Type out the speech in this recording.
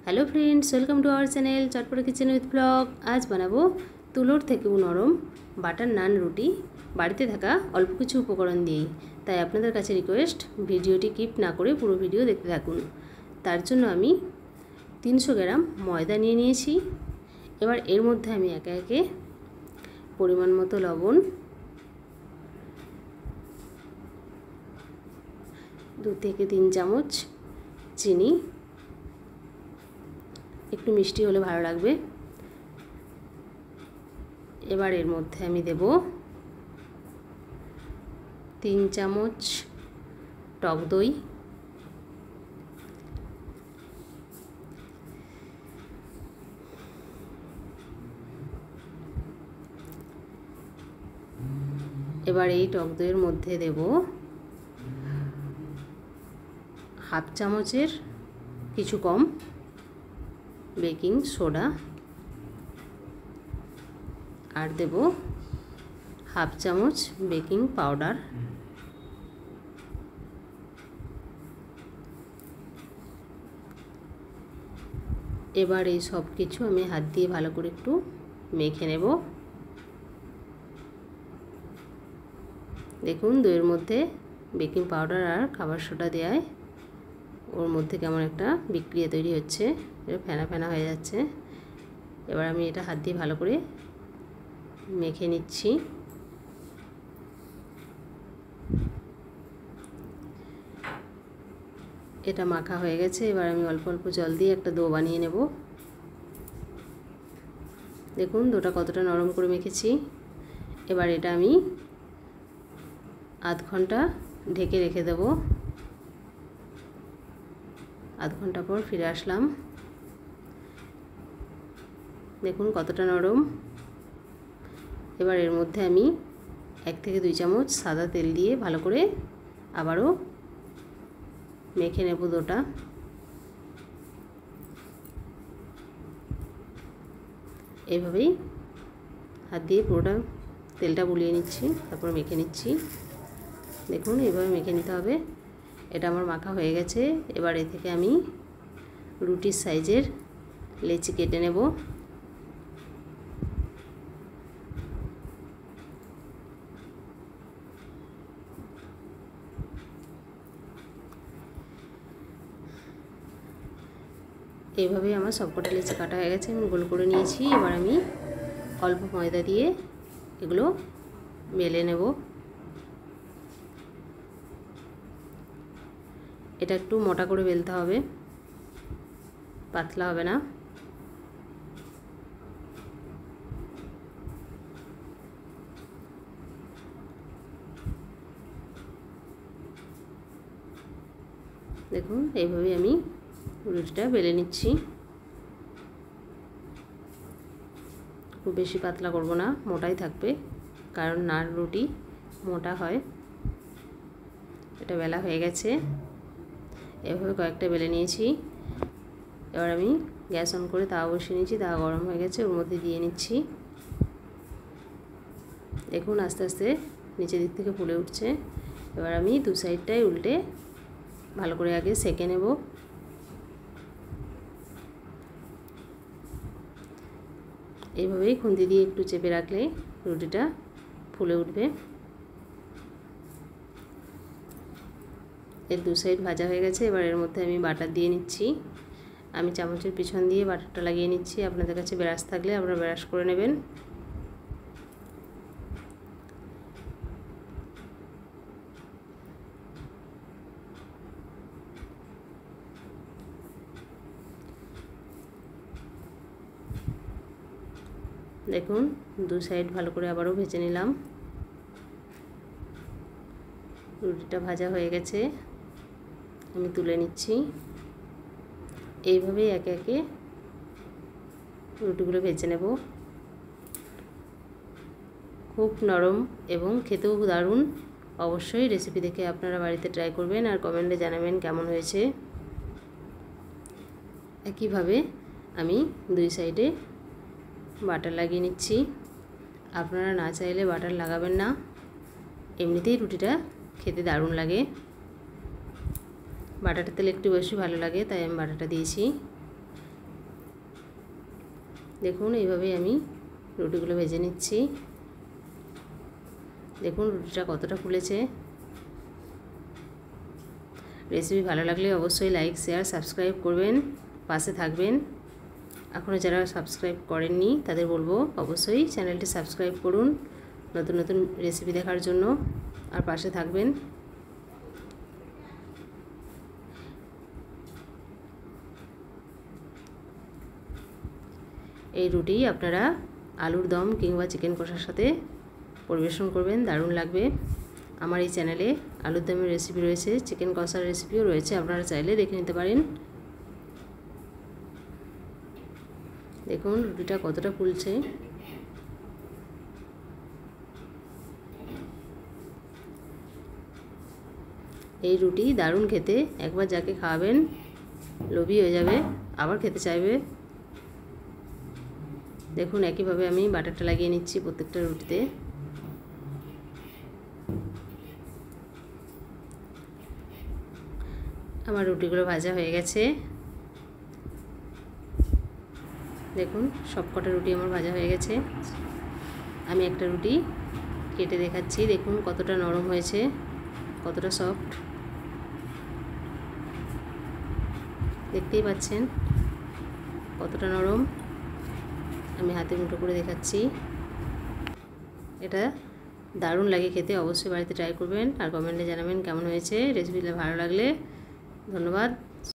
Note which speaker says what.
Speaker 1: Hello friends, welcome to our channel Chatpata kitchen with blog. आज बनाबो तुलोर थेकेও नरम बाटार नान रुटी बाड़ीते थाका अल्प किछु उपकरण दिएई। ताई आपनादेर काछे रिक्वेस्ट भिडियोटी स्किप ना करे पुरो भिडियो देखते थाकुन। तार जोन्नो आमी 300 ग्राम मयदा निये निয়েছি। एबार एर मধ্যে आमी एके एके परिमाण मतो लवण, 2 থেকে 3 চামচ চিনি, একটু মিষ্টি হলে ভালো লাগবে। এবার এর মধ্যে আমি দেব 3 চামচ টক দই, এবার এই টক দইয়ের মধ্যে দেব হাফ চামচের কিছু কম বেকিং সোডা আর দেব হাফ চামচ বেকিং পাউডার। এবার এই সব কিছু আমি হাত দিয়ে ভালো করে একটু মেখে নেব। দেখুন দইয়ের মধ্যে বেকিং পাউডার আর খাবার সোডা দেওয়ায় ওর মধ্যে কেমন একটা বিক্রিয়া তৈরি হচ্ছে, এটা ফেনা ফেনা হয়ে যাচ্ছে। এবার আমি এটা হাত দিয়ে ভালো করে মেখে নিচ্ছি। এটা মাখা হয়ে গেছে। এবার আমি অল্প অল্প জল দিয়ে একটা ডো বানিয়ে নেব। দেখুন ডোটা কতটা নরম করে মেখেছি। এবার এটা আমি আধ ঘন্টা ঢেকে রেখে দেব। আধ ঘন্টা পর ফিরে আসলাম। দেখুন কতটা নরম। এবার এর মধ্যে আমি 1 থেকে 2 চামচ সাদা তেল দিয়ে ভালো করে আবারও মেখে নেব ডোটা। এইভাবেই হাত দিয়ে পুরোটা তেলটা বুলিয়ে নিচ্ছি, তারপর মেখে নিচ্ছি। দেখুন এইভাবে মেখে নিতে হবে। এটা আমার মাখা হয়ে গেছে। এবার এ থেকে আমি রুটির সাইজের লেচি কেটে নেব। এইভাবে আমার সবকটা লেচি কাটা হয়ে গেছে, আমি গোল করে নিয়েছি। এবার আমি অল্প ময়দা দিয়ে এগুলো বেলে নেব। এটা একটু মোটা করে বেলতে হবে, পাতলা হবে না। দেখুন এইভাবে আমি রুটিটা বেলে নিচ্ছি। খুব বেশি পাতলা করব না, মোটাই থাকবে, কারণ নান রুটি মোটা হয়। এটা বেলা হয়ে গেছে। এভাবে কয়েকটা বেলে নিয়েছি। এবার আমি গ্যাস অন করে তাওয়া বসিয়ে নিয়েছি। তাওয়া গরম হয়ে গেছে, ওর মধ্যে দিয়ে নিচ্ছি। দেখুন আস্তে আস্তে নিচের দিক থেকে ফুলে উঠছে। এবার আমি দু সাইডটাই উল্টে ভালো করে আগে সেঁকে নেব। এইভাবেই খুন্তি দিয়ে একটু চেপে রাখলে রুটিটা ফুলে উঠবে। এর দু সাইড ভাজা হয়ে গেছে। এবার এর মধ্যে আমি বাটার দিয়ে নিচ্ছি। আমি চামচের পিছন দিয়ে বাটারটা লাগিয়ে নিচ্ছি। আপনাদের কাছে ব্রাশ থাকলে আপনারা ব্রাশ করে নেবেন। দেখুন দু সাইড ভালো করে আবারও ভেজে নিলাম। রুটিটা ভাজা হয়ে গেছে, আমি তুলে নিচ্ছি। এইভাবেই একে একে রুটিগুলো ভেজে নেব। খুব নরম এবং খেতেও দারুণ। অবশ্যই রেসিপি দেখে আপনারা বাড়িতে ট্রাই করবেন আর কমেন্টে জানাবেন কেমন হয়েছে। একইভাবে আমি দুই সাইডে বাটার লাগিয়ে নিচ্ছি। আপনারা না চাইলে বাটার লাগাবেন না, এমনিতেই রুটিটা খেতে দারুণ লাগে। বাটাটা তেল একটু বেশি ভালো লাগে, তাই আমি বাটাটা দিয়েছি। দেখুন এইভাবেই আমি রুটিগুলো ভেজে নিচ্ছি। দেখুন রুটিটা কতটা ফুলেছে। রেসিপি ভালো লাগলে অবশ্যই লাইক, শেয়ার, সাবস্ক্রাইব করবেন, পাশে থাকবেন। এখনও যারা সাবস্ক্রাইব করেননি তাদের বলবো অবশ্যই চ্যানেলটি সাবস্ক্রাইব করুন নতুন নতুন রেসিপি দেখার জন্য, আর পাশে থাকবেন। এই রুটি আপনারা আলুর দম কিংবা চিকেন কষার সাথে পরিবেশন করবেন, দারুণ লাগবে। আমার এই চ্যানেলে আলুর দমের রেসিপি রয়েছে, চিকেন কষার রেসিপিও রয়েছে, আপনারা চাইলে দেখে নিতে পারেন। দেখুন রুটিটা কতটা ফুলছে। এই রুটি দারুণ খেতে, একবার যাকে খাওয়াবেন লোভী হয়ে যাবে, আবার খেতে চাইবে। দেখুন একইভাবে আমি বাটারটা লাগিয়ে নিচ্ছি প্রত্যেকটা রুটিতে। আমার রুটিগুলো ভাজা হয়ে গেছে। দেখুন সবকটা রুটি আমার ভাজা হয়ে গেছে। আমি একটা রুটি কেটে দেখাচ্ছি। দেখুন কতটা নরম হয়েছে, কতটা সফট, দেখতেই পাচ্ছেন কতটা নরম। আমি হাতে মুঠো করে দেখাচ্ছি। এটা দারুণ লাগে খেতে, অবশ্যই বাড়িতে ট্রাই করবেন আর কমেন্টে জানাবেন কেমন হয়েছে। রেসিপিটা ভালো লাগলে ধন্যবাদ।